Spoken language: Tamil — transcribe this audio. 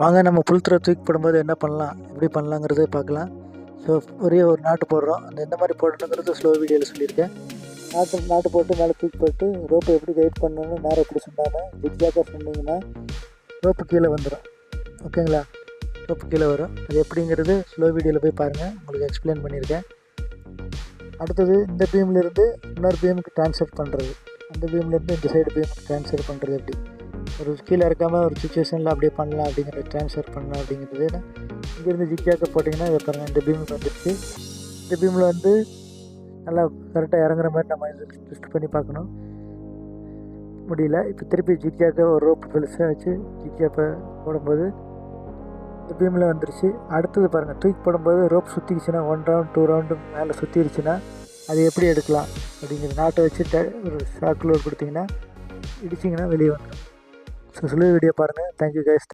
வாங்க நம்ம புல் த்ரெட் தூக்கி போடும்போது என்ன பண்ணலாம், எப்படி பண்ணலாங்கிறத பார்க்கலாம். ஸோ ஒரே ஒரு நாட்டு போடுறோம். அந்த எந்த மாதிரி போடணுங்கிறது ஸ்லோ வீடியோவில் சொல்லியிருக்கேன். நாட்டு போட்டு மேலே தூக்கி போட்டு ரோப்பை எப்படி கைட் பண்ணணும்னு நேரம் எப்படி சொன்னாமல் ஜிக்ஜாக்காக சொன்னீங்கன்னா ரோப்பு கீழே வந்துடும். ஓகேங்களா? ரோப்பு கீழே வரும். அது எப்படிங்கிறது ஸ்லோ வீடியோவில் போய் பாருங்கள், உங்களுக்கு எக்ஸ்பிளைன் பண்ணியிருக்கேன். அடுத்தது இந்த பீம்லேருந்து இன்னொரு பீமுக்கு ட்ரான்ஸ்ஃபர் பண்ணுறது, அந்த பீம்லேருந்து இந்த சைடு பீமுக்கு ட்ரான்ஸ்ஃபர் பண்ணுறது எப்படி, ஒரு கீழே இருக்காமல் ஒரு சுச்சுவேஷனில் அப்படியே பண்ணலாம் அப்படிங்கிறத ட்ரான்ஸ்ஃபர் பண்ணலாம் அப்படிங்கிறது. இங்கேருந்து ஜிக்ஜாக்கை போட்டிங்கன்னா இதை பாருங்கள், இந்த பீமுக்கு வந்துடுச்சு. இந்த பீமில் வந்து நல்லா கரெக்டாக இறங்குற மாதிரி நம்ம இது ட்விஸ்ட் பண்ணி பார்க்கணும், முடியல. இப்போ திருப்பி ஜிக்ஜாக்கை ஒரு ரோப்பு பெருசாக வச்சு ஜிக்ஜாக்கை போடும்போது இந்த பீமில் வந்துருச்சு. அடுத்தது பாருங்கள், தூக்கி போடும்போது ரோப் சுற்றிக்கிச்சுன்னா 1 ரவுண்ட் 2 ரவுண்டு மேலே சுற்றிடுச்சுன்னா அது எப்படி எடுக்கலாம் அப்படிங்கிற நாட்டை வச்சு ஒரு ஷார்ட் லோட் கொடுத்தீங்கன்னா இடிச்சிங்கன்னா வெளியே வந்துடும். ஸோ ஸ்லோ வீடியோ பாருங்கள். Thank you guys.